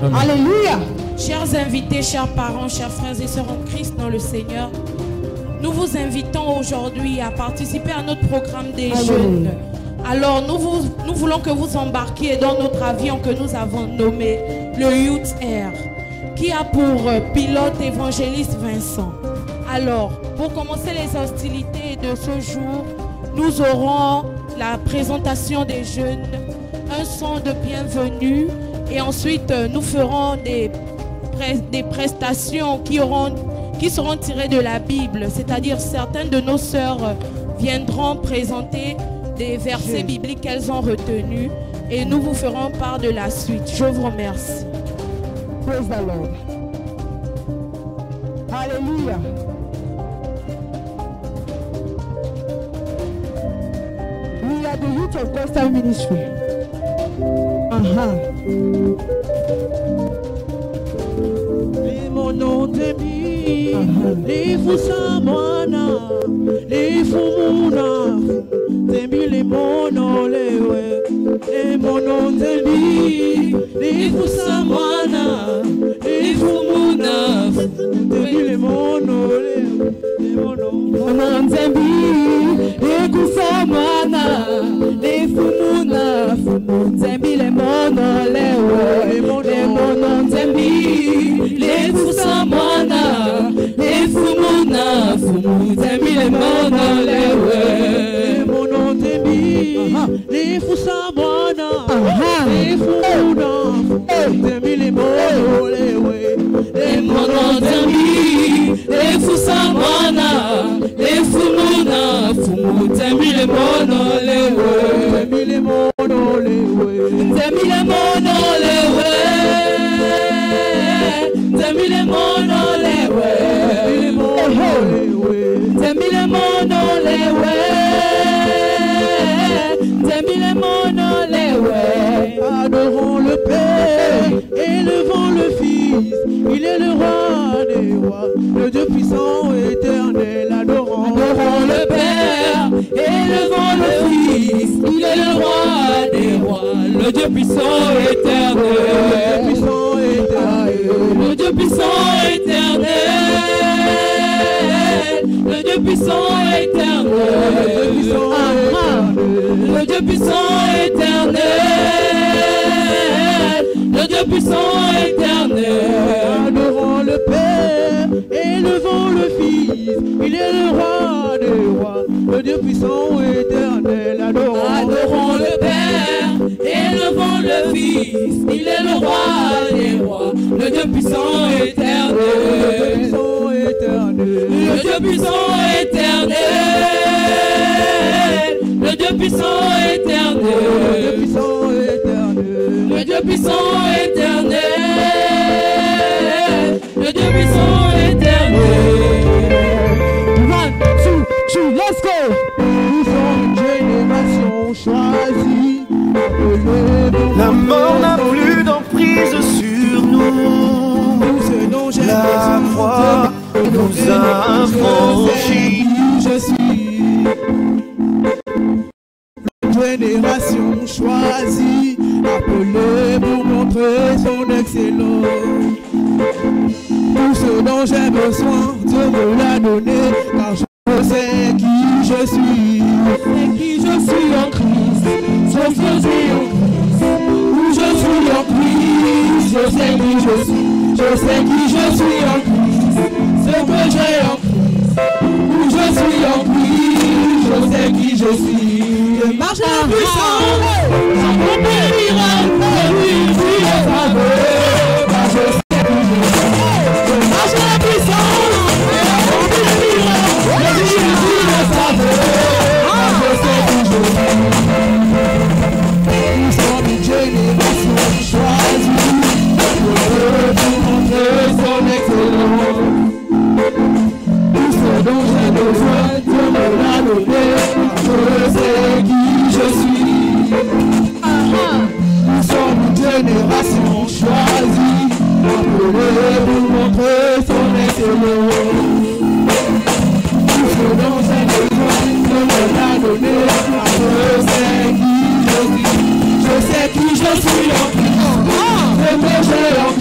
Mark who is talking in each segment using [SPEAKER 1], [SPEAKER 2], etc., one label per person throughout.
[SPEAKER 1] Amen.
[SPEAKER 2] Alléluia.
[SPEAKER 3] Chers invités, chers parents, chers frères et sœurs en Christ dans le Seigneur, nous vous invitons aujourd'hui à participer à notre programme des jeunes. Alors nous voulons que vous embarquiez dans notre avion que nous avons nommé le Youth Air, qui a pour pilote évangéliste Vincent. Alors, pour commencer les hostilités de ce jour, nous aurons la présentation des jeunes, un son de bienvenue, et ensuite nous ferons des prestations qui seront tirées de la Bible, c'est-à-dire certaines de nos sœurs viendront présenter des versets bibliques qu'elles ont retenus et nous vous ferons part de la suite. Je vous remercie.
[SPEAKER 2] Praise the Lord. Alléluia. We are the youth of Gospel Ministry.
[SPEAKER 4] Mon nom d'ami, les fous samwana, les fous mouna, t'aimes les monos, les monos d'ami, les fous samwana, les fous mouna, t'aimes les monos, les monos d'ami, les fous samwana, les fous mouna, t'aimes les monos, les monos d'ami, les fous samwana, les fous mouna, t'aimes les monos, les monos d'ami, les fous samwana, les fous mouna, t'aimes les monos, les monos d'ami, les fous samwana, les fous mouna, t'aimes les monos, les monos, t'aimes les monos, Zemile mono lewe, zemile mono lewe, zemile mono lewe. Adorons le Père, élevons le Fils, il est le roi des rois, le Dieu puissant éternel. Adorons le Père, élevons le Fils, il est le roi des rois, le Dieu puissant éternel. Le Dieu puissant éternel, le Dieu puissant éternel, le Dieu puissant éternel, le Dieu puissant éternel. Adorons le Père, élevons le Fils, il est le roi des rois, le Dieu puissant éternel. Adorons le Père, élevons le Fils, il est le roi des rois, le Dieu puissant éternel, le Dieu puissant éternel, le Dieu puissant éternel, le Dieu puissant éternel, le Dieu puissant éternel. 1, 2, 3, let's go. Nous sommes une génération choisie.
[SPEAKER 5] La mort n'a plus d'emprise sur nous. La croix nous a affranchis.
[SPEAKER 4] Je suis une génération choisie, appelée pour montrer son excellence. Tout ce dont j'ai besoin, Dieu me l'a donné, car je sais qui je suis. Je sais qui je suis en Christ. Je suis en Christ. Où je suis en Christ. Je sais qui je suis. Je sais qui je suis en Christ. Ce que j'ai en Christ. Où je suis en Christ. Je sais qui je suis. Je marche à la puissance. J'accomplis les miracles. Et lui, je suis le faveur. Car je sais qui je suis. Je marche à la puissance. J'accomplis les miracles. Et lui, je suis le faveur. Car je sais qui je suis. Nous sommes une génération choisie. Pour montrer son excellence. Tout ce dont j'ai besoin, Dieu me l'a donné. Je sais qui je suis. Nous sommes une génération choisie. Appelée pour montrer son excellence. Tout ce dont j'ai besoin, Dieu me l'a donné. Je sais qui je suis. Je sais qui je suis en Christ. Ce que j'ai en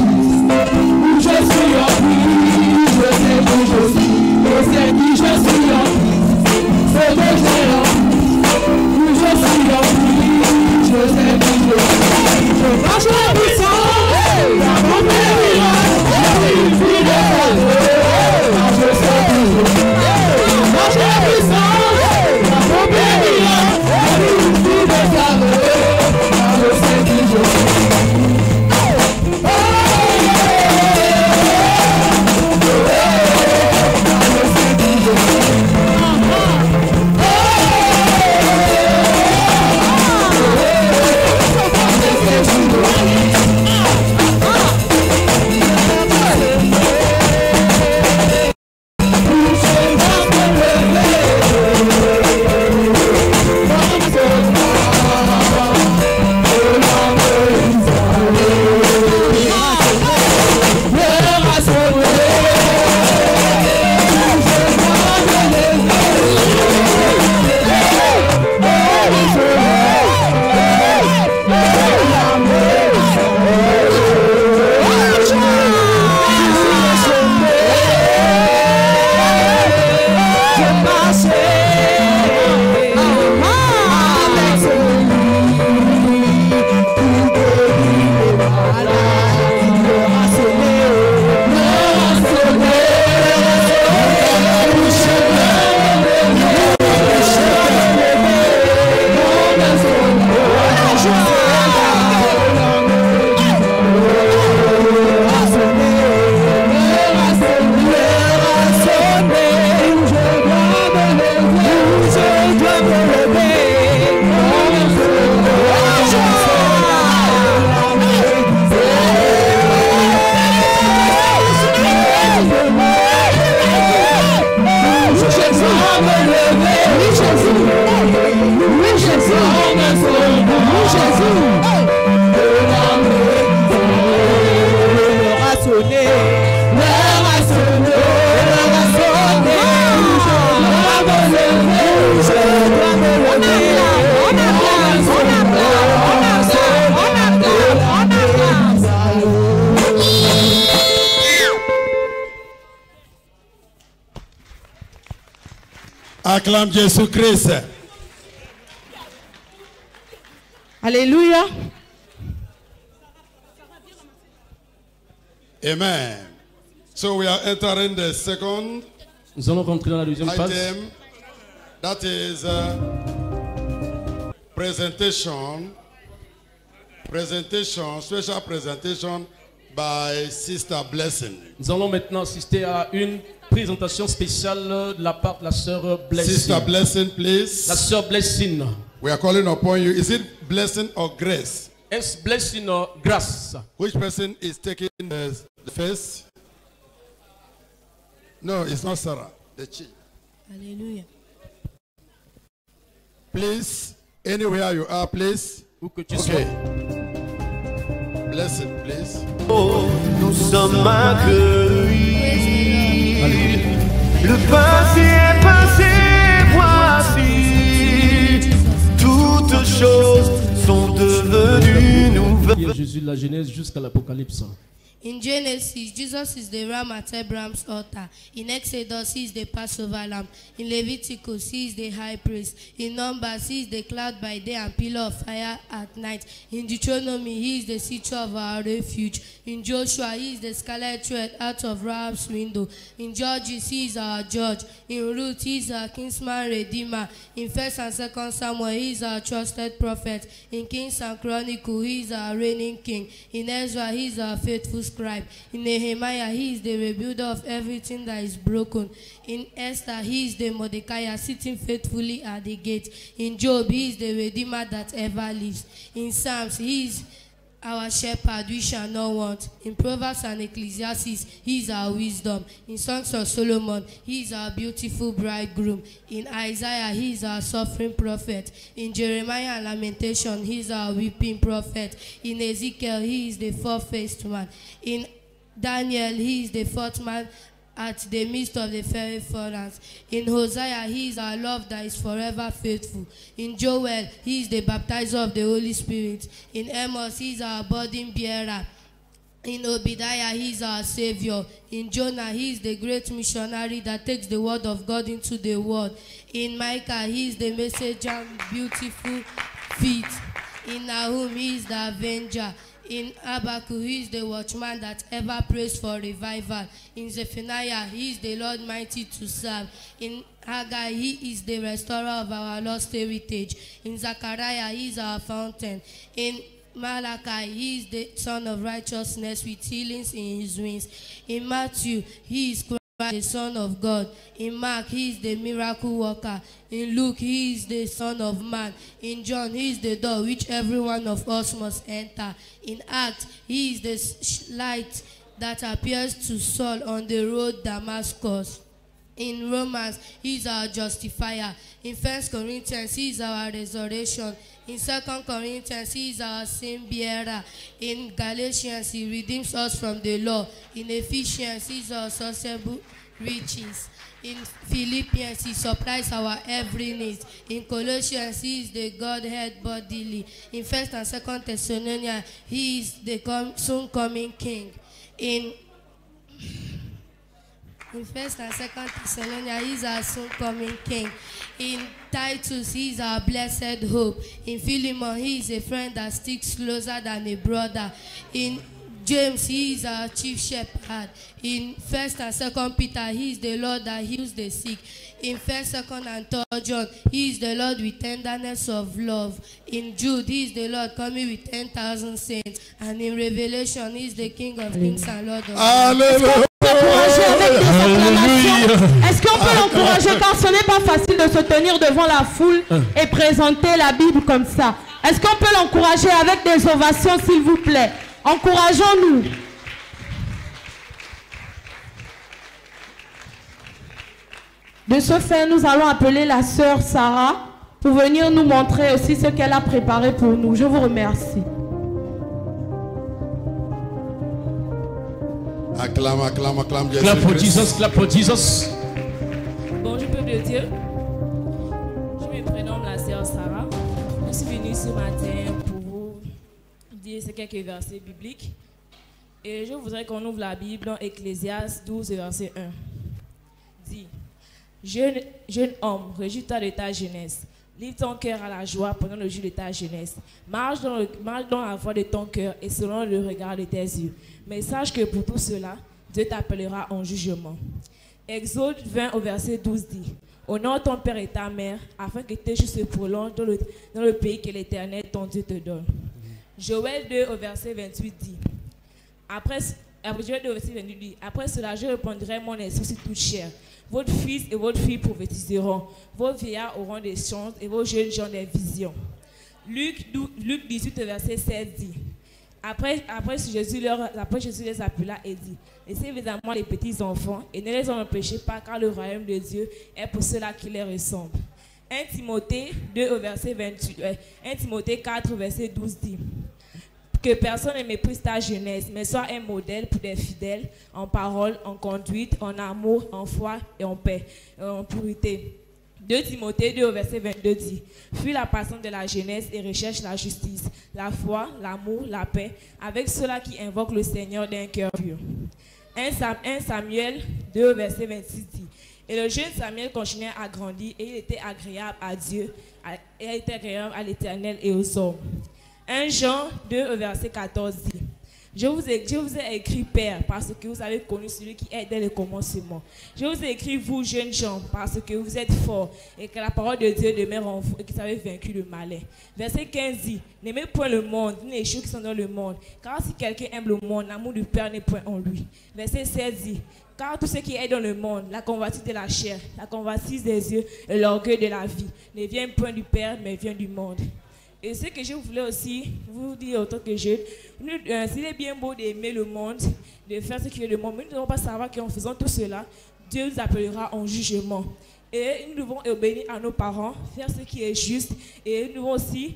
[SPEAKER 1] Acclame Jésus-Christ.
[SPEAKER 3] Alléluia.
[SPEAKER 1] Amen. So we are entering the second
[SPEAKER 6] Nous allons rentrer dans la deuxième phase.
[SPEAKER 1] item. That is presentation, special presentation by Sister Blessing.
[SPEAKER 6] Nous allons maintenant assister à une présentation spéciale de la part de la sœur Blessing.
[SPEAKER 1] Sister Blessing, please.
[SPEAKER 6] La sœur Blessing.
[SPEAKER 1] We are calling upon you. Is it blessing or grace?
[SPEAKER 6] Est-ce Blessing ou grâce?
[SPEAKER 1] Which person is taking the first? No, it's not Sarah. The chief.
[SPEAKER 3] Alléluia.
[SPEAKER 1] Please, anywhere you are, please.
[SPEAKER 6] Où que tu
[SPEAKER 1] Okay.
[SPEAKER 6] sois.
[SPEAKER 1] Blessing, please.
[SPEAKER 5] Oh, nous sommes accueillis.
[SPEAKER 6] Alléluia.
[SPEAKER 5] Le passé est passé, voici. Toutes choses sont devenues nouvelles.
[SPEAKER 6] Jésus de la Genèse jusqu'à l'Apocalypse.
[SPEAKER 7] In Genesis, Jesus is the ram at Abraham's altar. In Exodus, he is the Passover lamb. In Leviticus, he is the high priest. In Numbers, he is the cloud by day and pillar of fire at night. In Deuteronomy, he is the city of our refuge. In Joshua, he is the scarlet thread out of Rahab's window. In Judges, he is our judge. In Ruth, he is our kinsman redeemer. In 1st and 2nd Samuel, he is our trusted prophet. In Kings and Chronicles, he is our reigning king. In Ezra, he is our faithful scribe. In Nehemiah, he is the rebuilder of everything that is broken. In Esther, he is the Mordecai sitting faithfully at the gate. In Job, he is the redeemer that ever lives. In Psalms, he is our shepherd, we shall not want. In Proverbs and Ecclesiastes, he is our wisdom. In Songs of Solomon, he is our beautiful bridegroom. In Isaiah, he is our suffering prophet. In Jeremiah and Lamentation, he is our weeping prophet. In Ezekiel, he is the four-faced one. In Daniel, he is the fourth man at the midst of the fiery furnace. In Hosea, he is our love that is forever faithful. In Joel, he is the baptizer of the Holy Spirit. In Amos, he is our burden bearer. In Obadiah, he is our savior. In Jonah, he is the great missionary that takes the word of God into the world. In Micah, he is the messenger with beautiful feet. In Nahum, he is the avenger. In Habakkuk, he is the watchman that ever prays for revival. In Zephaniah, he is the Lord mighty to serve. In Haggai, he is the restorer of our lost heritage. In Zechariah, he is our fountain. In Malachi, he is the son of righteousness with healings in his wings. In Matthew, he is the Son of God. In Mark, he is the miracle worker. In Luke, he is the Son of Man. In John, he is the door which every one of us must enter. In Acts, he is the light that appears to Saul on the road Damascus. In Romans, he is our justifier. In 1 Corinthians, he is our resurrection. In 2 Corinthians, he is our sin bearer. In Galatians, he redeems us from the law. In Ephesians, he is our sociable riches. In Philippians, he supplies our every need. In Colossians, he is the Godhead bodily. In 1st and 2nd Thessalonians, he is the soon coming King. In 1st and 2nd Thessalonians, he is our soon coming King. In Titus, he is our blessed hope. In Philemon, he is a friend that sticks closer than a brother. In James, he is our chief shepherd. In 1st and 2nd Peter, he is the Lord that heals the sick. In 1st, 2nd, and 3rd John, he is the Lord with tenderness of love. In Jude, he is the Lord coming with 10,000 saints. And in Revelation, he is the King of kings and Lord of lords.
[SPEAKER 2] Est-ce qu'on peut l'encourager car ce n'est pas facile de se tenir devant la foule et présenter la Bible comme ça. Est-ce qu'on peut l'encourager avec des ovations s'il vous plaît? Encourageons-nous. De ce fait, nous allons appeler la sœur Sarah pour venir nous montrer aussi ce qu'elle a préparé pour nous. Je vous remercie.
[SPEAKER 1] Acclame, acclame, acclame Jésus.
[SPEAKER 6] Clap for Jesus, clap for Jesus.
[SPEAKER 8] Bonjour peuple de Dieu. Je me prénomme la sœur Sarah. Je suis venue ce matin pour vous dire ces quelques versets bibliques. Et je voudrais qu'on ouvre la Bible dans Ecclésiaste 12, verset 1. Dit: Jeune homme, réjouis-toi de ta jeunesse. Livre ton cœur à la joie pendant le jour de ta jeunesse. Marche dans la voie de ton cœur et selon le regard de tes yeux. Mais sache que pour tout cela, Dieu t'appellera en jugement. Exode 20 au verset 12 dit: honore ton père et ta mère, afin que tes jours se prolongent dans le pays que l'Éternel, ton Dieu, te donne. Joël 2 au verset 28 dit: après cela, je répandrai mon esprit sur toute chair. Votre fils et votre fille prophétiseront. Vos vieillards auront des songes et vos jeunes gens des visions. Luc 18 verset 16 dit: Après Jésus les appela et dit: laissez évidemment les petits enfants et ne les en empêchez pas, car le royaume de Dieu est pour ceux-là qui les ressemblent. 1 Timothée 2 au verset 28, 1 Timothée 4 verset 12 dit: que personne ne méprise ta jeunesse, mais sois un modèle pour des fidèles en parole, en conduite, en amour, en foi et en paix, en pureté. 2 Timothée 2 au verset 22 dit: fuis la passion de la jeunesse et recherche la justice, la foi, l'amour, la paix, avec ceux-là qui invoquent le Seigneur d'un cœur pur. 1 Samuel 2 au verset 26 dit: et le jeune Samuel continuait à grandir et il était agréable à Dieu, et il était agréable à l'Éternel et aux hommes. 1 Jean 2 au verset 14 dit: je vous ai écrit, Père, parce que vous avez connu celui qui est dès le commencement. Je vous ai écrit, vous, jeunes gens, parce que vous êtes forts et que la parole de Dieu demeure en vous et que vous avez vaincu le malin. Verset 15 dit: n'aimez point le monde, ni les choses qui sont dans le monde, car si quelqu'un aime le monde, l'amour du Père n'est point en lui. Verset 16 dit: car tout ce qui est dans le monde, la convoitise de la chair, la convoitise des yeux et l'orgueil de la vie, ne vient point du Père, mais vient du monde. Et ce que je voulais aussi vous dire en tant que jeune, s'il est bien beau d'aimer le monde, de faire ce qui est le monde, mais nous ne devons pas savoir qu'en faisant tout cela, Dieu nous appellera en jugement. Et nous devons obéir à nos parents, faire ce qui est juste, et nous devons aussi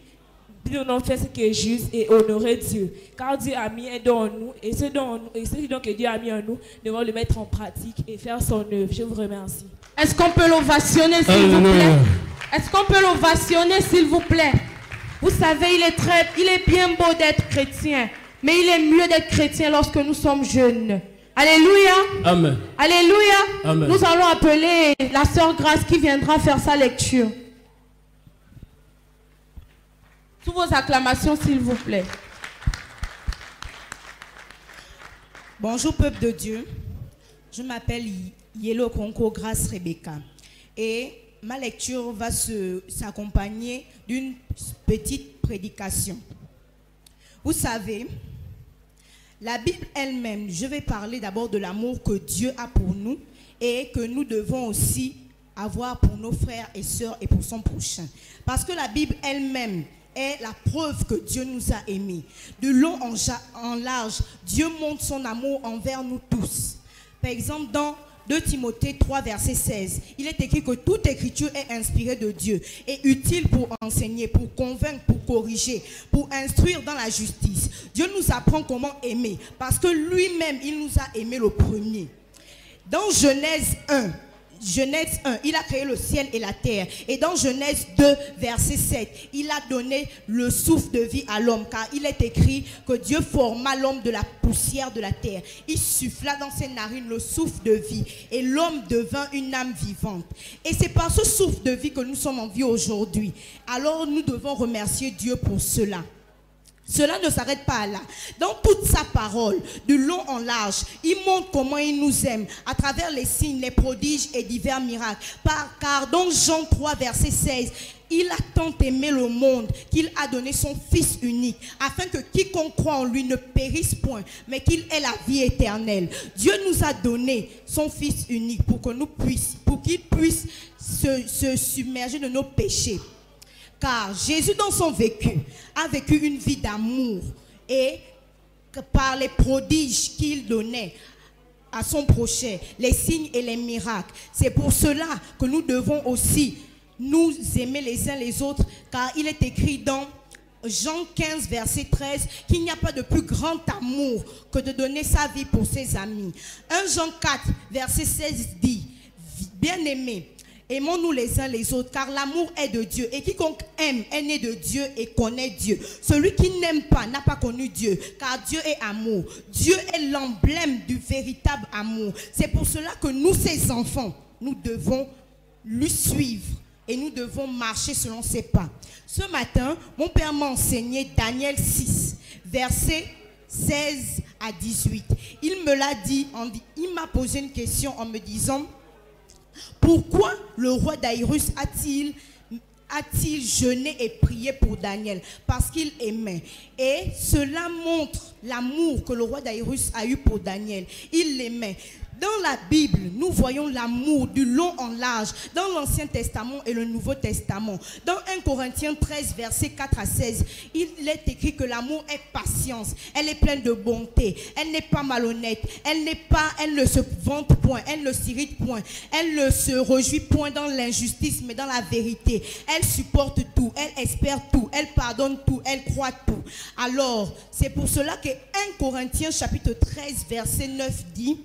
[SPEAKER 8] faire ce qui est juste et honorer Dieu. Car Dieu a mis un don en nous, et ce don que Dieu a mis en nous, nous devons le mettre en pratique et faire son œuvre. Je vous remercie.
[SPEAKER 2] Est-ce qu'on peut l'ovationner, s'il vous plaît? Est-ce qu'on peut l'ovationner, s'il vous plaît? Vous savez, il est bien beau d'être chrétien, mais il est mieux d'être chrétien lorsque nous sommes jeunes. Alléluia.
[SPEAKER 6] Amen.
[SPEAKER 2] Alléluia.
[SPEAKER 6] Amen.
[SPEAKER 2] Nous allons appeler la sœur Grâce qui viendra faire sa lecture. Sous vos acclamations, s'il vous plaît.
[SPEAKER 9] Bonjour, peuple de Dieu. Je m'appelle Yelo Konko Grâce Rebecca. Et ma lecture va s'accompagner d'une petite prédication. Vous savez, la Bible elle-même, je vais parler d'abord de l'amour que Dieu a pour nous et que nous devons aussi avoir pour nos frères et sœurs et pour son prochain. Parce que la Bible elle-même est la preuve que Dieu nous a aimés. De long en large, Dieu montre son amour envers nous tous. Par exemple, dans 2 Timothée 3 verset 16, il est écrit que toute écriture est inspirée de Dieu et utile pour enseigner, pour convaincre, pour corriger, pour instruire dans la justice. Dieu nous apprend comment aimer parce que lui-même, il nous a aimés le premier. Dans Genèse 1, il a créé le ciel et la terre. Et dans Genèse 2, verset 7, il a donné le souffle de vie à l'homme. Car il est écrit que Dieu forma l'homme de la poussière de la terre. Il souffla dans ses narines le souffle de vie. Et l'homme devint une âme vivante. Et c'est par ce souffle de vie que nous sommes en vie aujourd'hui. Alors nous devons remercier Dieu pour cela. Cela ne s'arrête pas là. Dans toute sa parole, de long en large, il montre comment il nous aime à travers les signes, les prodiges et divers miracles. Car dans Jean 3, verset 16, il a tant aimé le monde qu'il a donné son Fils unique, afin que quiconque croit en lui ne périsse point, mais qu'il ait la vie éternelle. Dieu nous a donné son Fils unique pour qu'il puisse se submerger de nos péchés. Car Jésus, dans son vécu, a vécu une vie d'amour et par les prodiges qu'il donnait à son prochain, les signes et les miracles. C'est pour cela que nous devons aussi nous aimer les uns les autres, car il est écrit dans Jean 15, verset 13, qu'il n'y a pas de plus grand amour que de donner sa vie pour ses amis. 1 Jean 4, verset 16 dit: bien-aimés, aimons-nous les uns les autres, car l'amour est de Dieu. Et quiconque aime est né de Dieu et connaît Dieu. Celui qui n'aime pas n'a pas connu Dieu, car Dieu est amour. Dieu est l'emblème du véritable amour. C'est pour cela que nous, ses enfants, nous devons lui suivre et nous devons marcher selon ses pas. Ce matin, mon père m'a enseigné Daniel 6, versets 16 à 18. Il me l'a dit, il m'a posé une question en me disant: pourquoi le roi Daïrus a-t-il jeûné et prié pour Daniel? Parce qu'il aimait. Et cela montre l'amour que le roi Daïrus a eu pour Daniel. Il l'aimait. Dans la Bible, nous voyons l'amour du long en large, dans l'Ancien Testament et le Nouveau Testament. Dans 1 Corinthiens 13, versets 4 à 16, il est écrit que l'amour est patience, elle est pleine de bonté, elle n'est pas malhonnête, elle ne se vante point, elle ne s'irrite point, elle ne se réjouit point dans l'injustice, mais dans la vérité. Elle supporte tout, elle espère tout, elle pardonne tout, elle croit tout. Alors, c'est pour cela que 1 Corinthiens chapitre 13, verset 9 dit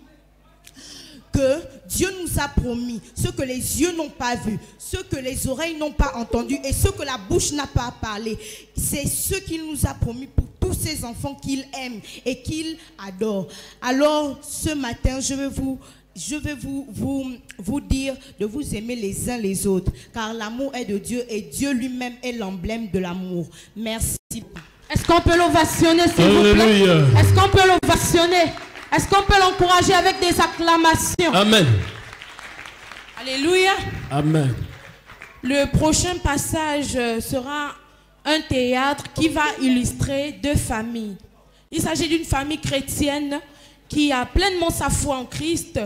[SPEAKER 9] que Dieu nous a promis ce que les yeux n'ont pas vu, ce que les oreilles n'ont pas entendu et ce que la bouche n'a pas parlé. C'est ce qu'il nous a promis pour tous ces enfants qu'il aime et qu'il adore. Alors ce matin, je vais vous dire de vous aimer les uns les autres, car l'amour est de Dieu et Dieu lui-même est l'emblème de l'amour. Merci.
[SPEAKER 2] Est-ce qu'on peut l'ovationner, s'il vous plaît? Est-ce qu'on peut l'ovationner? Est-ce qu'on peut l'encourager avec des acclamations?
[SPEAKER 6] Amen.
[SPEAKER 2] Alléluia.
[SPEAKER 6] Amen.
[SPEAKER 3] Le prochain passage sera un théâtre qui va illustrer deux familles. Il s'agit d'une famille chrétienne qui a pleinement sa foi en Christ.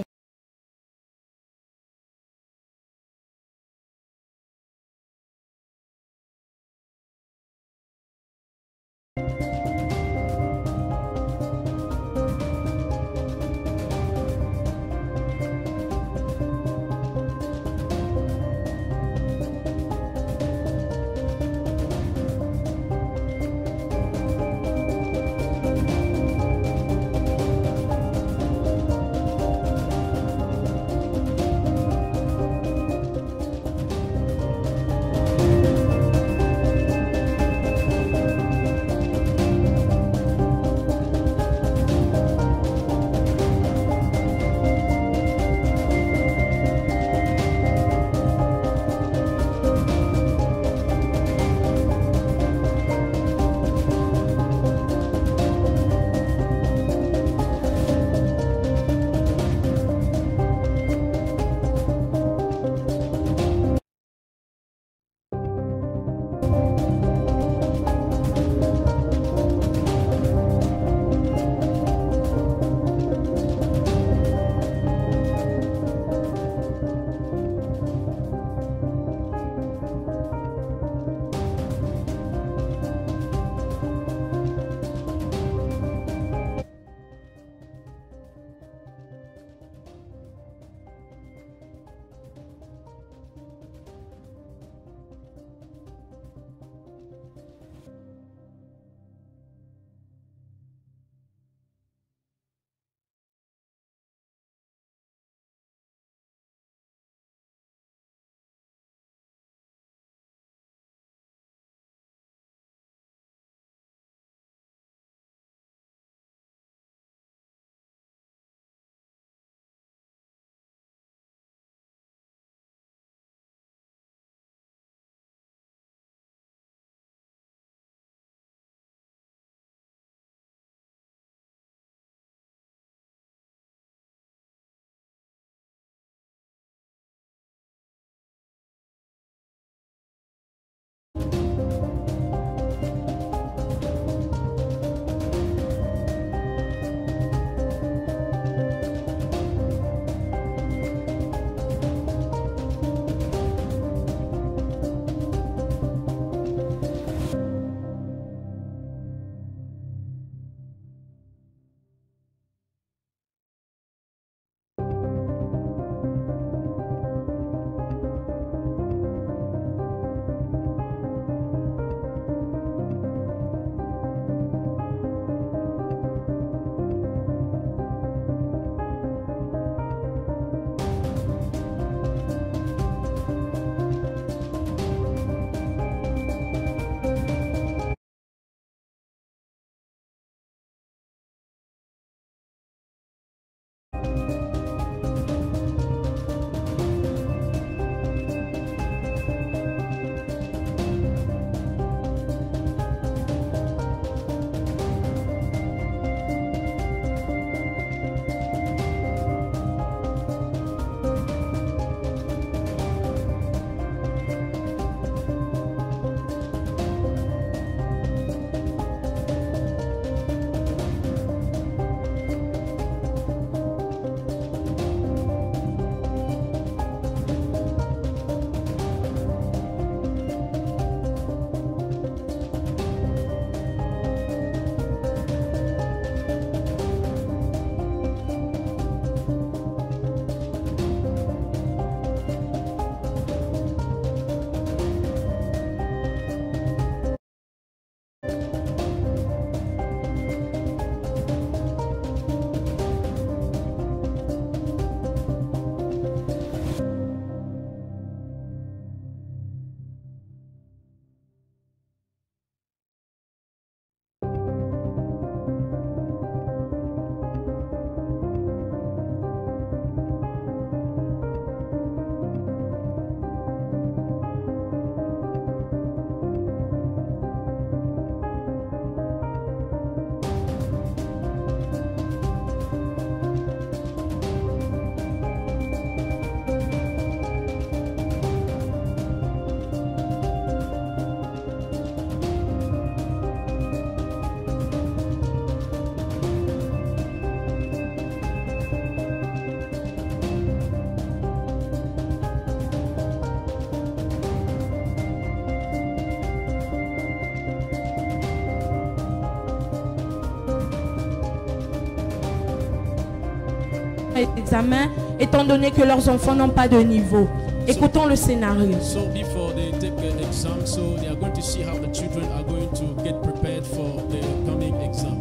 [SPEAKER 2] examen, étant donné que leurs enfants n'ont pas de niveau. Écoutons le scénario.
[SPEAKER 6] So before they take the exam, so they are going to see how the children are going to get prepared for the coming exam.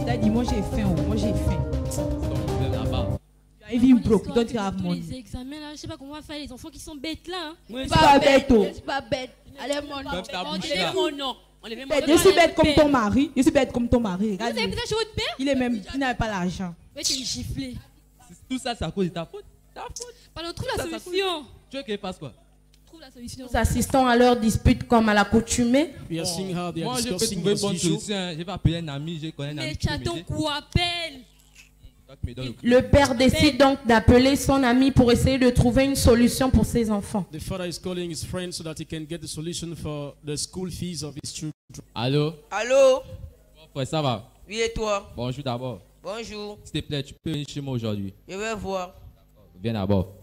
[SPEAKER 9] Daddy, moi j'ai faim, moi j'ai faim.
[SPEAKER 10] Ils vivent broke, don't you have money?
[SPEAKER 11] Les examens là, je sais pas comment on va faire les enfants qui sont bêtes là. Hein.
[SPEAKER 10] Oui, c'est pas bête,
[SPEAKER 11] Je suis pas bête. Allez mon nom.
[SPEAKER 10] Enlevez mon nom.
[SPEAKER 9] Je suis bête comme ton mari. Je suis bête comme ton mari.
[SPEAKER 11] Vous avez peut-être chez votre père?
[SPEAKER 9] Il est même, il n'a pas l'argent.
[SPEAKER 11] Ouais, tu es giflé.
[SPEAKER 10] Tout ça, c'est à cause de ta faute. Ta faute.
[SPEAKER 11] Pardon, trouve la solution.
[SPEAKER 10] Tu veux qu'il passe quoi?
[SPEAKER 11] Trouve la solution.
[SPEAKER 2] Nous assistons à leur dispute comme à l'accoutumée.
[SPEAKER 6] We are seeing how they are
[SPEAKER 10] Moi, je peux
[SPEAKER 6] discussing
[SPEAKER 10] trouver une
[SPEAKER 6] as
[SPEAKER 10] bonne
[SPEAKER 6] usual.
[SPEAKER 10] solution. Je vais appeler un ami, je connais un ami.
[SPEAKER 11] Mais chaton quoi appelle?
[SPEAKER 2] Le père décide donc d'appeler son ami pour essayer de trouver une solution pour ses enfants.
[SPEAKER 6] The father is calling his friend so that he can get the solution for the school fees of his children.
[SPEAKER 10] Allô?
[SPEAKER 12] Allô?
[SPEAKER 10] Bon, frère, ça va?
[SPEAKER 12] Oui, et toi?
[SPEAKER 10] Bonjour d'abord.
[SPEAKER 12] Bonjour.
[SPEAKER 10] S'il te plaît, tu peux venir chez moi aujourd'hui.
[SPEAKER 12] Je vais voir.
[SPEAKER 10] Viens d'abord.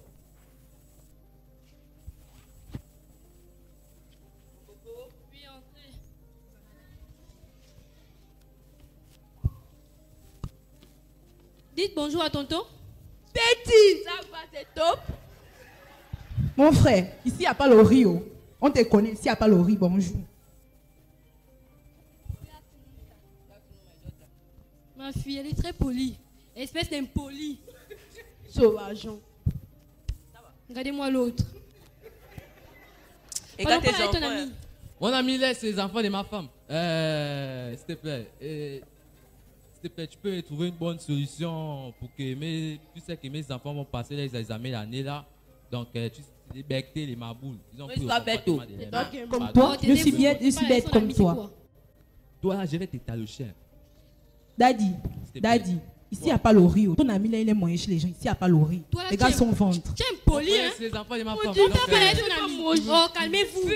[SPEAKER 11] Dites bonjour à tonton.
[SPEAKER 9] Betty!
[SPEAKER 11] Ça va, c'est top.
[SPEAKER 9] Mon frère, ici il n'y a pas le Rio. On te connaît, ici il n'y a pas le riz, bonjour.
[SPEAKER 11] Ma fille, elle est très polie. Espèce d'impolie.
[SPEAKER 9] Sauvage.
[SPEAKER 11] Regardez-moi l'autre.
[SPEAKER 12] Et quand tes
[SPEAKER 11] Parlons pas avec ton
[SPEAKER 12] enfants,
[SPEAKER 11] ami.
[SPEAKER 10] Mon ami laisse les enfants de ma femme. S'il te plaît. S'il te plaît, tu peux trouver une bonne solution pour que tu sais que mes enfants vont passer les examens l'année là. Donc, tu sais, becter les maboules. Ils ont
[SPEAKER 9] Oui,
[SPEAKER 10] pris
[SPEAKER 9] sois
[SPEAKER 10] le
[SPEAKER 9] bête,
[SPEAKER 10] comportement des
[SPEAKER 9] donc,
[SPEAKER 10] lèvres.
[SPEAKER 9] comme
[SPEAKER 10] Pardon.
[SPEAKER 9] toi, je suis bien, je suis bête comme toi.
[SPEAKER 10] Toi, là, je vais t'étalocher.
[SPEAKER 9] Daddy, Daddy, ici il n'y a pas le Rio. Ton ami là, il est moyen chez les gens. Ici il n'y a pas le riz.
[SPEAKER 11] Toi, là,
[SPEAKER 9] Les gars
[SPEAKER 11] tu es-
[SPEAKER 9] sont ventre.
[SPEAKER 11] Tu es impoli, hein?
[SPEAKER 10] C'est les enfants de ma femme.
[SPEAKER 11] Tu
[SPEAKER 10] Donc,
[SPEAKER 11] t'appelles ton ami. Oh, calmez-vous.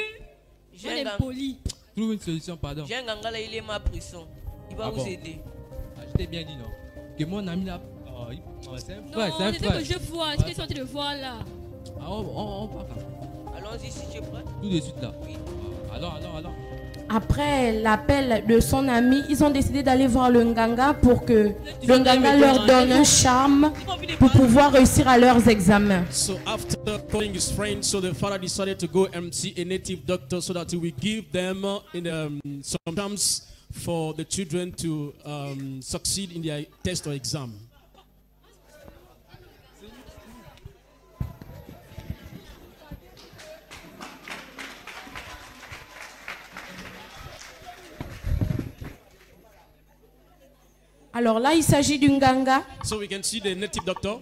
[SPEAKER 11] On est impoli.
[SPEAKER 10] trouve une solution, pardon.
[SPEAKER 12] j'ai un ganga là, il est ma prison. Il va
[SPEAKER 10] Ah
[SPEAKER 12] vous
[SPEAKER 10] bon?
[SPEAKER 12] aider.
[SPEAKER 10] Ah, je t'ai bien dit, non? Que mon ami là. C'est un frère, c'est
[SPEAKER 11] Non,
[SPEAKER 10] un
[SPEAKER 11] c'est ce
[SPEAKER 10] frère.
[SPEAKER 11] que je vois. Ce qu'ils sont en train de voir là.
[SPEAKER 10] Ah, on part.
[SPEAKER 12] Allons-y si tu es prêt.
[SPEAKER 10] Tout de suite là.
[SPEAKER 12] Oui.
[SPEAKER 10] Alors.
[SPEAKER 2] Après l'appel de son ami, ils ont décidé d'aller voir le Nganga pour que le Nganga leur donne un charme pour pouvoir réussir à leurs examens.
[SPEAKER 6] So after calling his friend, so the father decided to go and see a native doctor so that he will give them some terms for the children to succeed in their test or exam.
[SPEAKER 2] Alors là, il s'agit du Nganga.
[SPEAKER 6] So we can see the native doctor.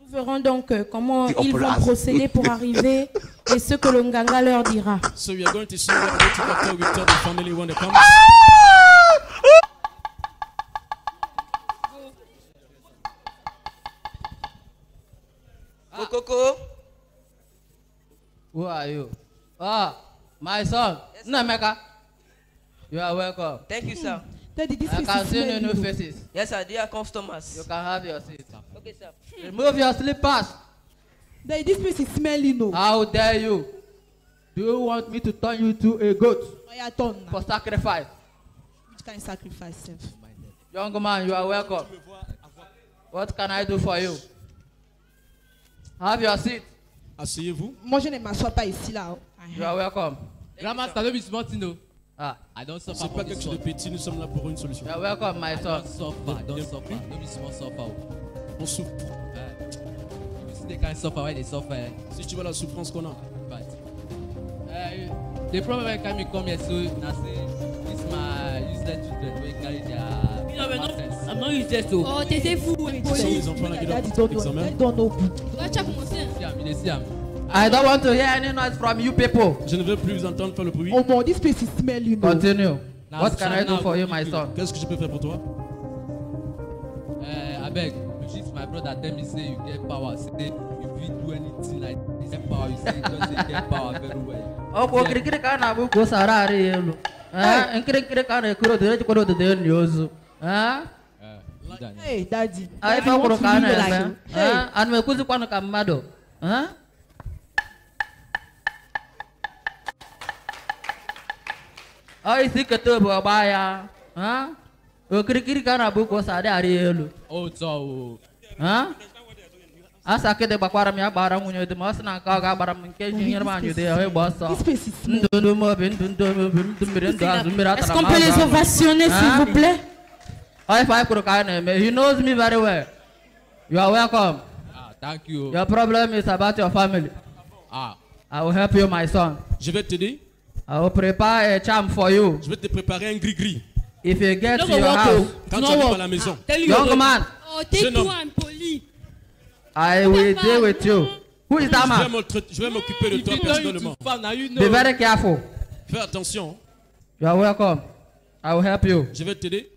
[SPEAKER 2] Nous verrons donc comment ils vont procéder pour arriver et ce que le Nganga leur dira.
[SPEAKER 6] So we are going to see what the native doctor will tell the family when they come.
[SPEAKER 12] Coco.
[SPEAKER 13] Who are you? Ah, my son.
[SPEAKER 12] Yes,
[SPEAKER 13] Nameka. You are welcome.
[SPEAKER 12] Thank you, sir.
[SPEAKER 9] Daddy, this
[SPEAKER 13] I
[SPEAKER 9] face
[SPEAKER 13] can
[SPEAKER 9] is
[SPEAKER 13] see
[SPEAKER 9] smelly,
[SPEAKER 13] new
[SPEAKER 9] though.
[SPEAKER 13] faces.
[SPEAKER 12] Yes, sir. They are customers.
[SPEAKER 13] You can have your seat.
[SPEAKER 12] Okay, sir.
[SPEAKER 13] Remove your slippers.
[SPEAKER 9] Daddy, this place is smelly, no.
[SPEAKER 13] How dare you? Do you want me to turn you to a goat
[SPEAKER 9] I turn
[SPEAKER 13] for sacrifice?
[SPEAKER 9] Which kind of sacrifice, self?
[SPEAKER 13] Young man, you are welcome. What can I do for you? Have your seat.
[SPEAKER 6] Asseyez-vous.
[SPEAKER 9] Moi, je ne m'assois pas ici, là.
[SPEAKER 13] You are welcome.
[SPEAKER 10] Grandma, ça doit be smart, Tino.
[SPEAKER 13] Ah,
[SPEAKER 10] I don't suffer.
[SPEAKER 6] C'est pas quelque chose de petit, nous sommes là pour une solution.
[SPEAKER 13] you are welcome, my son.
[SPEAKER 10] Don't suffer. Don't be small suffer.
[SPEAKER 6] On souffre.
[SPEAKER 10] You see the kind of suffer why they suffer.
[SPEAKER 6] Si tu vois la souffrance qu'on a.
[SPEAKER 10] But the problem when come come here, so I say it's my useless children wey carry their nonsense. I'm not useless to.
[SPEAKER 11] Oh, taisez-vous,
[SPEAKER 6] Ce sont
[SPEAKER 11] impoli.
[SPEAKER 6] les enfants là qui
[SPEAKER 9] Daddy,
[SPEAKER 6] doivent
[SPEAKER 9] don't
[SPEAKER 6] faire
[SPEAKER 9] know.
[SPEAKER 6] l'examen.
[SPEAKER 9] Daddy don't know.
[SPEAKER 11] Toi, tu as commencé.
[SPEAKER 10] You see am.
[SPEAKER 13] I don't want to hear any noise from you people.
[SPEAKER 6] Je ne veux plus vous entendre faire le bruit.
[SPEAKER 9] Oh, mon, this place is smelly, no.
[SPEAKER 13] Continue.
[SPEAKER 10] Now,
[SPEAKER 13] What can I do
[SPEAKER 10] now,
[SPEAKER 13] for you, my son?
[SPEAKER 6] Qu'est-ce que je peux faire pour toi?
[SPEAKER 10] Abeg, if my brother tell me say you get power, say you fit do anything like this get power, you say you don say get power very well.
[SPEAKER 13] Opo kirikiri kana bu ko sarari yelu. Kirikiri kana kuro de ko de de nyozu.
[SPEAKER 9] Hey, Daddy.
[SPEAKER 13] Ai
[SPEAKER 9] I
[SPEAKER 13] fa
[SPEAKER 9] want
[SPEAKER 13] kuro
[SPEAKER 9] to
[SPEAKER 13] kana
[SPEAKER 9] live like
[SPEAKER 13] na.
[SPEAKER 9] you. Hey.
[SPEAKER 13] An me kuzi kwano kamado. Ai siketo bo baya. O kirikiri kana bu ko sarari yelu.
[SPEAKER 10] Oh, so.
[SPEAKER 13] Asa ke de bakwara mi abara munyo de mas na ka ga bara mun ke jinyer ma nyu de he bossa. Ndundu mo bin ndundu bin da zumira ta.
[SPEAKER 3] Est-ce qu'on peut les ovationner s'il vous plaît?
[SPEAKER 13] He knows me very well. You are welcome.
[SPEAKER 10] Thank you.
[SPEAKER 13] Your problem is about your family. I will help you, my son.
[SPEAKER 6] Je vais t'aider.
[SPEAKER 13] I will prepare a charm for you.
[SPEAKER 6] Je vais te préparer un gris-gris.
[SPEAKER 13] If you get to your house,
[SPEAKER 6] quand tu arrives à la maison,
[SPEAKER 13] young man,
[SPEAKER 11] Oh, tais-toi, impoli.
[SPEAKER 13] I will deal with you. Who is that man?
[SPEAKER 6] Je vais m'occuper de toi personnellement.
[SPEAKER 13] Be very careful.
[SPEAKER 6] Fais attention.
[SPEAKER 13] You are welcome. I will help you.
[SPEAKER 6] Je vais t'aider.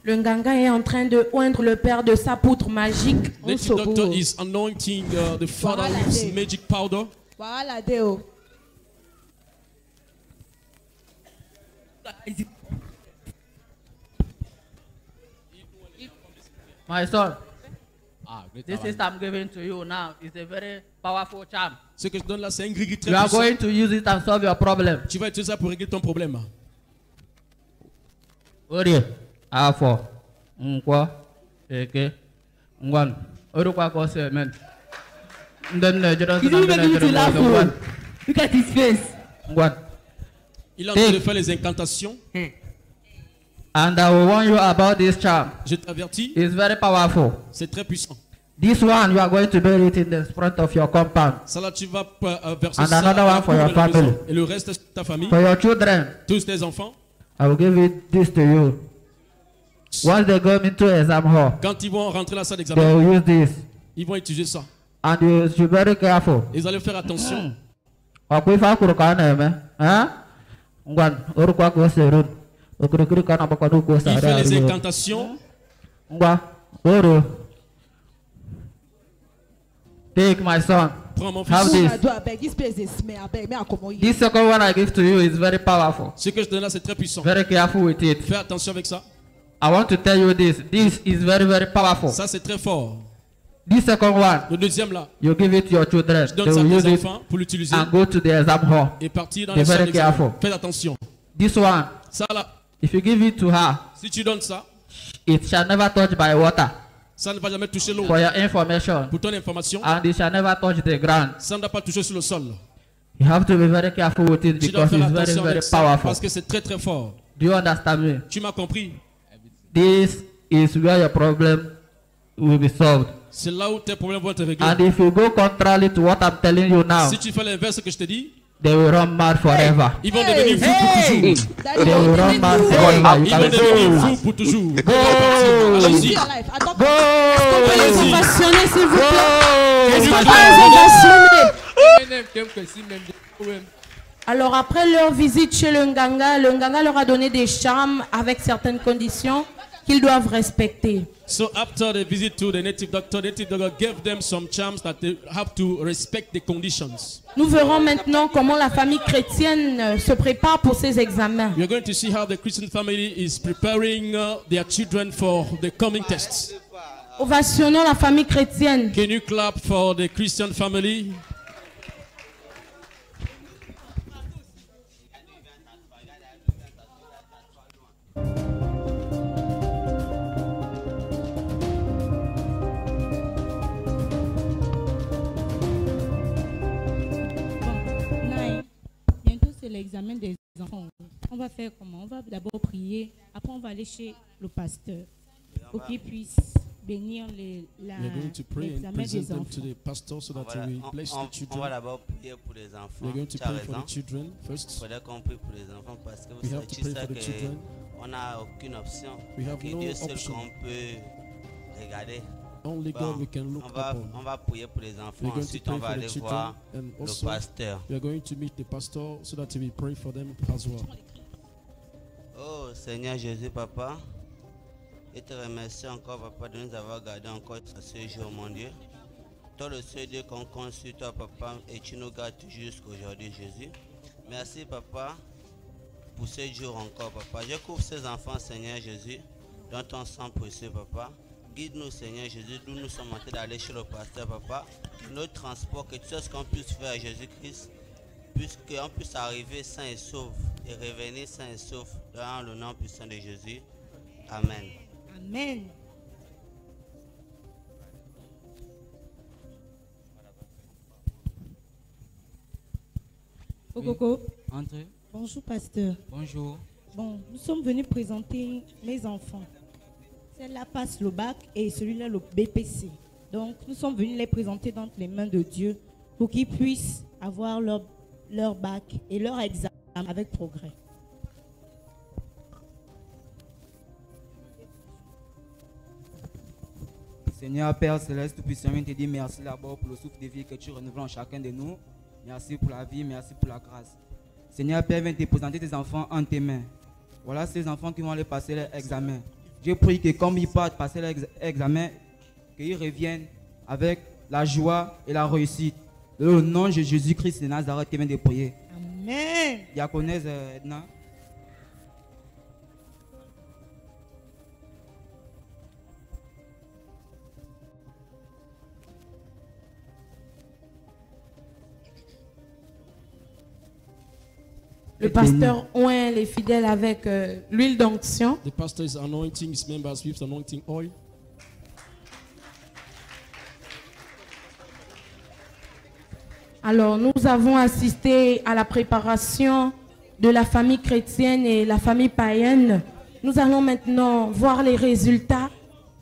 [SPEAKER 3] Le Nganga est en train de oindre le père de sa poudre magique.
[SPEAKER 6] The doctor is anointing the father with magic powder.
[SPEAKER 9] Voilà, Déo.
[SPEAKER 13] My son, this is I'm giving to you now. It's a very powerful charm.
[SPEAKER 6] Ce que je donne là, c'est un gris-gris très
[SPEAKER 13] You are
[SPEAKER 6] puissant.
[SPEAKER 13] going to use it and solve your problem.
[SPEAKER 6] Tu vas utiliser ça pour régler ton problème.
[SPEAKER 13] Ori, afo, nkwa, eke, ngwan. Ori kwa kwa se men. Ndenne jira ngwan.
[SPEAKER 9] Look at his face.
[SPEAKER 13] Ngwan.
[SPEAKER 6] Il est en train de faire les incantations.
[SPEAKER 13] And I will warn you about this charm.
[SPEAKER 6] Je t'avertis.
[SPEAKER 13] It's very powerful.
[SPEAKER 6] C'est très puissant.
[SPEAKER 13] This one you are going to bury it in the front of your compound.
[SPEAKER 6] Ça là, tu vas verser
[SPEAKER 13] And
[SPEAKER 6] ça
[SPEAKER 13] another
[SPEAKER 6] à la
[SPEAKER 13] one for
[SPEAKER 6] cour
[SPEAKER 13] your
[SPEAKER 6] de la maison.
[SPEAKER 13] family.
[SPEAKER 6] Et le reste de ta famille.
[SPEAKER 13] For your children,
[SPEAKER 6] Tous tes enfants.
[SPEAKER 13] I will give it this to you. Once they go into exam hall,
[SPEAKER 6] Quand ils vont rentrer dans la salle
[SPEAKER 13] they
[SPEAKER 6] d'examen,
[SPEAKER 13] will use this.
[SPEAKER 6] ils vont utiliser ça.
[SPEAKER 13] And you should be very careful.
[SPEAKER 6] Ils allaient faire attention.
[SPEAKER 13] Wakwifa kurukana me, hein? Ngwan, urukwa ko serun. Ukurukuru kana bakadu ko
[SPEAKER 6] Il
[SPEAKER 13] sara.
[SPEAKER 6] fait les incantations.
[SPEAKER 13] Ngwa, oro. Take my son.
[SPEAKER 6] Prends mon
[SPEAKER 13] Have
[SPEAKER 6] fils.
[SPEAKER 13] this. This second one I give to you is very powerful.
[SPEAKER 6] Ce que je donne là, c'est très puissant.
[SPEAKER 13] Very careful with it.
[SPEAKER 6] Fais attention avec ça.
[SPEAKER 13] I want to tell you this. This is very, very powerful.
[SPEAKER 6] Ça, c'est très fort.
[SPEAKER 13] This second one,
[SPEAKER 6] Le deuxième là,
[SPEAKER 13] you give it to your children.
[SPEAKER 6] je
[SPEAKER 13] They
[SPEAKER 6] donne ça à
[SPEAKER 13] will use
[SPEAKER 6] tes
[SPEAKER 13] it
[SPEAKER 6] enfants pour l'utiliser
[SPEAKER 13] and go to the exam hall.
[SPEAKER 6] et partir dans
[SPEAKER 13] Be
[SPEAKER 6] les salles
[SPEAKER 13] very
[SPEAKER 6] d'examen.
[SPEAKER 13] careful.
[SPEAKER 6] Fais attention.
[SPEAKER 13] This one,
[SPEAKER 6] Ça là,
[SPEAKER 13] if you give it to her,
[SPEAKER 6] si tu donnes ça,
[SPEAKER 13] it shall never touch by water.
[SPEAKER 6] ça ne va jamais toucher l'eau.
[SPEAKER 13] For your information.
[SPEAKER 6] Pour ton information,
[SPEAKER 13] And it shall never touch the ground.
[SPEAKER 6] ça ne doit pas toucher sur le sol.
[SPEAKER 13] You have to be very careful with it
[SPEAKER 6] Tu dois
[SPEAKER 13] because
[SPEAKER 6] faire
[SPEAKER 13] it's very,
[SPEAKER 6] attention
[SPEAKER 13] very
[SPEAKER 6] avec ça
[SPEAKER 13] powerful.
[SPEAKER 6] parce que c'est très très fort.
[SPEAKER 13] Do you understand me?
[SPEAKER 6] Tu m'as compris?
[SPEAKER 13] This is where your problem will be solved.
[SPEAKER 6] C'est là où tes problèmes vont être réglés.
[SPEAKER 13] And if you go contrary to what I'm telling you now,
[SPEAKER 6] Si tu fais l'inverse que je te dis,
[SPEAKER 13] they will run mad forever.
[SPEAKER 6] ils vont devenir fous pour toujours.
[SPEAKER 13] They will run mad forever. You
[SPEAKER 6] Ils vont
[SPEAKER 13] can
[SPEAKER 6] devenir
[SPEAKER 13] see.
[SPEAKER 6] fous pour toujours.
[SPEAKER 13] Go!
[SPEAKER 6] Allons-y.
[SPEAKER 3] Est-ce qu'on peut les
[SPEAKER 6] Allez-y.
[SPEAKER 3] ovationner s'il vous plaît?
[SPEAKER 13] Go!
[SPEAKER 3] Est-ce qu'on peut les ovationner? Alors après leur visite chez le Nganga leur a donné des charmes avec certaines conditions qu'ils doivent respecter.
[SPEAKER 6] So after the visit to the native doctor gave them some charms that they have to respect the conditions.
[SPEAKER 3] Nous verrons maintenant comment la famille chrétienne se prépare pour ces examens.
[SPEAKER 6] We are going to see how the Christian family is preparing their children for the coming tests.
[SPEAKER 3] Ovationnons la famille chrétienne.
[SPEAKER 6] Can you clap for the Christian family?
[SPEAKER 14] Bientôt c'est l'examen des enfants. On va faire comment? On va d'abord prier, après on va aller chez le pasteur pour qu'il puisse bénir
[SPEAKER 6] We are going to pray and
[SPEAKER 14] l'examen
[SPEAKER 6] present
[SPEAKER 14] des
[SPEAKER 6] them
[SPEAKER 14] enfants.
[SPEAKER 6] to the pastor so that he will bless the
[SPEAKER 15] On
[SPEAKER 6] children.
[SPEAKER 15] va d'abord prier pour les enfants.
[SPEAKER 6] We are going to
[SPEAKER 15] Tu as
[SPEAKER 6] pray for
[SPEAKER 15] raison.
[SPEAKER 6] the children first.
[SPEAKER 15] Il faudrait qu'on prie pour les enfants parce que
[SPEAKER 6] We
[SPEAKER 15] vous
[SPEAKER 6] have to
[SPEAKER 15] savez, tu
[SPEAKER 6] pray
[SPEAKER 15] sais
[SPEAKER 6] for the children.
[SPEAKER 15] qu'on n'a aucune option.
[SPEAKER 6] We have
[SPEAKER 15] Que
[SPEAKER 6] no
[SPEAKER 15] Dieu seul
[SPEAKER 6] option.
[SPEAKER 15] qu'on peut regarder.
[SPEAKER 6] Only God we can look upon.
[SPEAKER 15] On va prier pour les
[SPEAKER 6] We are
[SPEAKER 15] enfants.
[SPEAKER 6] going to
[SPEAKER 15] Ensuite, on
[SPEAKER 6] pray
[SPEAKER 15] va
[SPEAKER 6] for the
[SPEAKER 15] aller
[SPEAKER 6] children
[SPEAKER 15] voir
[SPEAKER 6] and
[SPEAKER 15] le
[SPEAKER 6] also
[SPEAKER 15] pasteur.
[SPEAKER 6] we are going to meet the pastor so that he will pray for them as well.
[SPEAKER 15] Oh Seigneur Jésus, Papa, et te remercie encore, Papa, de nous avoir gardé encore ce jour, mon Dieu. Toi, le seul Dieu qu'on compte sur toi, Papa, et tu nous gardes toujours jusqu'aujourd'hui, Jésus. Merci, Papa, pour ce jour encore, Papa. Je couvre ces enfants, Seigneur Jésus, dans ton sang précieux, Papa. Guide-nous, Seigneur Jésus, d'où nous sommes en train d'aller chez le pasteur, papa. Notre transport, que tout ce qu'on puisse faire à Jésus-Christ, puisqu'on puisse arriver sain et sauf et revenir sain et sauf dans le nom puissant de Jésus. Amen.
[SPEAKER 9] Amen.
[SPEAKER 14] Coco.
[SPEAKER 16] Entrez.
[SPEAKER 14] Bonjour, pasteur.
[SPEAKER 16] Bonjour.
[SPEAKER 14] Bon, nous sommes venus présenter mes enfants. Celle-là passe le bac et celui-là le BPC. Donc, nous sommes venus les présenter dans les mains de Dieu pour qu'ils puissent avoir leur bac et leur examen avec progrès.
[SPEAKER 16] Seigneur Père Céleste, Tout-Puissant, je te dis merci d'abord pour le souffle de vie que tu renouvelles en chacun de nous. Merci pour la vie, merci pour la grâce. Seigneur Père, viens te présenter tes enfants en tes mains. Voilà ces enfants qui vont aller passer leur examen. Je prie que comme ils partent passer leur examen, qu'ils reviennent avec la joie et la réussite. Dans le nom de Jésus-Christ de Nazareth, tu viens de prier.
[SPEAKER 9] Amen.
[SPEAKER 16] Diaconesse Edna.
[SPEAKER 3] Le pasteur oint les fidèles avec l'huile d'onction.
[SPEAKER 6] The pastor is anointing his members with anointing oil.
[SPEAKER 3] Alors, nous avons assisté à la préparation de la famille chrétienne et la famille païenne. Nous allons maintenant voir les résultats.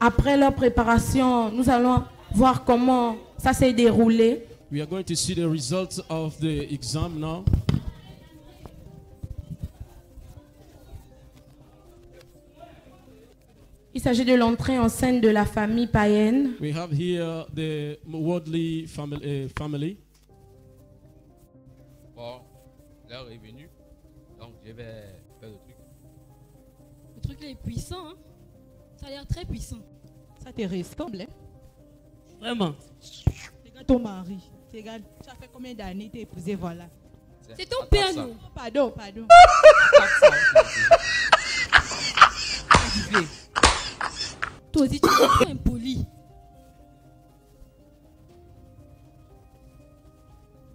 [SPEAKER 3] Après leur préparation, nous allons voir comment ça s'est déroulé.
[SPEAKER 6] We are going to see the results of the exam now.
[SPEAKER 3] Il s'agit de l'entrée en scène de la famille païenne.
[SPEAKER 6] We have here the worldly family.
[SPEAKER 10] Bon, l'heure est venue, donc je vais faire le truc.
[SPEAKER 11] Le truc là est puissant, hein? Ça a l'air très puissant.
[SPEAKER 9] Ça te ressemble, hein?
[SPEAKER 11] Vraiment.
[SPEAKER 9] Regarde ton mari. Regarde, ça fait combien d'années t'es épousé, voilà.
[SPEAKER 11] C'est ton père, non?
[SPEAKER 9] Pardon.
[SPEAKER 11] Toi aussi, tu es trop impoli.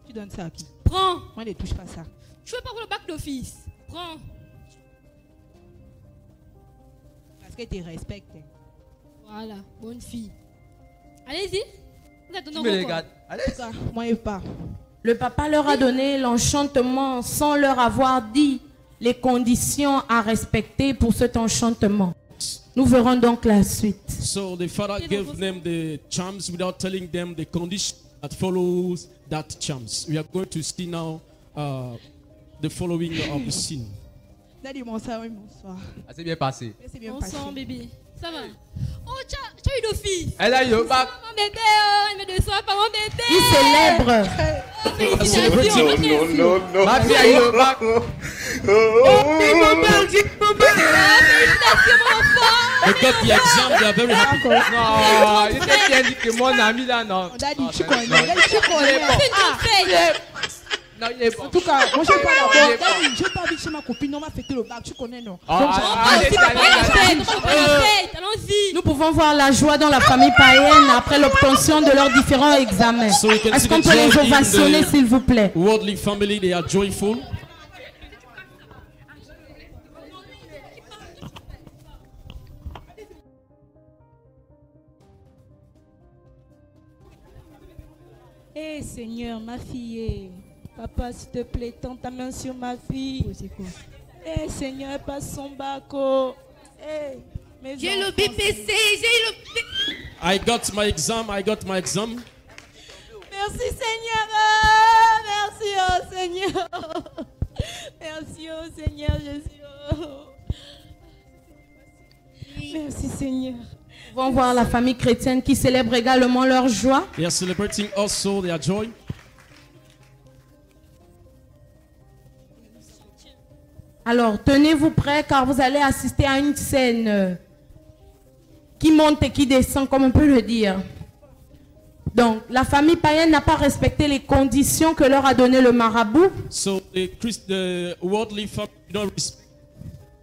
[SPEAKER 9] Tu donnes ça à qui?
[SPEAKER 11] Prends.
[SPEAKER 9] Moi, ne touche pas ça.
[SPEAKER 11] Tu veux pas avoir le bac d'office? Prends.
[SPEAKER 9] Parce que tu respectes.
[SPEAKER 11] Voilà, bonne fille. Allez-y. Vous êtes
[SPEAKER 9] Tu me regardes. Allez. Moi, je pas.
[SPEAKER 3] Le papa leur a donné l'enchantement sans leur avoir dit les conditions à respecter pour cet enchantement. Nous verrons donc la suite.
[SPEAKER 6] So the father gave them the charms without telling them the condition that follows that charms. We are going to see now the following of the scene.
[SPEAKER 9] Daddy, bonsoir, oui, bonsoir.
[SPEAKER 10] Ah, c'est bien passé.
[SPEAKER 9] C'est bien
[SPEAKER 11] Bonsoir,
[SPEAKER 9] passé.
[SPEAKER 11] bébé. Ça va? Oh, tu as eu d'office.
[SPEAKER 10] Elle a eu le bac.
[SPEAKER 11] Mon bébé, oh, il me déçoit pas, mon bébé.
[SPEAKER 3] Il célèbre.
[SPEAKER 10] Non. Ma fille a eu le bac.
[SPEAKER 11] Félicitations, mon enfant.
[SPEAKER 6] They got the exam, they are very happy.
[SPEAKER 10] Non, il était bien dit que mon ami là, non.
[SPEAKER 9] Daddy,
[SPEAKER 10] Non,
[SPEAKER 9] tu
[SPEAKER 10] non,
[SPEAKER 9] connais.
[SPEAKER 10] non.
[SPEAKER 9] Daddy, tu connais.
[SPEAKER 11] C'est une fête.
[SPEAKER 10] Non, il est bon.
[SPEAKER 9] En tout cas, moi, je vais pas
[SPEAKER 10] Il
[SPEAKER 9] d'abord.
[SPEAKER 10] est bon.
[SPEAKER 9] Daddy, je vais pas vite chez ma copine. On m'a fêté le bac. Tu connais, non?
[SPEAKER 3] Nous pouvons voir la joie dans la famille païenne après l'obtention de leurs différents examens.
[SPEAKER 6] So we can
[SPEAKER 3] Est-ce
[SPEAKER 6] see
[SPEAKER 3] qu'on
[SPEAKER 6] the
[SPEAKER 3] peut les
[SPEAKER 6] joy in
[SPEAKER 3] ovationner,
[SPEAKER 6] the
[SPEAKER 3] s'il vous plaît?
[SPEAKER 6] worldly family, they are joyful.
[SPEAKER 14] Eh Seigneur, ma fille, papa, s'il te plaît, tends ta main sur ma fille. Eh Seigneur, passe son bac. Eh,
[SPEAKER 7] J'ai le BPC, j'ai le BPC.
[SPEAKER 6] I got my exam.
[SPEAKER 14] Merci Seigneur. Merci oh Seigneur. Merci oh Seigneur Jésus. Merci Seigneur.
[SPEAKER 3] Nous pouvons voir la famille chrétienne qui célèbre également leur joie.
[SPEAKER 6] They are celebrating also their joy.
[SPEAKER 3] Alors, tenez-vous prêts car vous allez assister à une scène qui monte et qui descend, comme on peut le dire. Donc, la famille païenne n'a pas respecté les conditions que leur a donné le marabout.
[SPEAKER 6] So the worldly family don't respect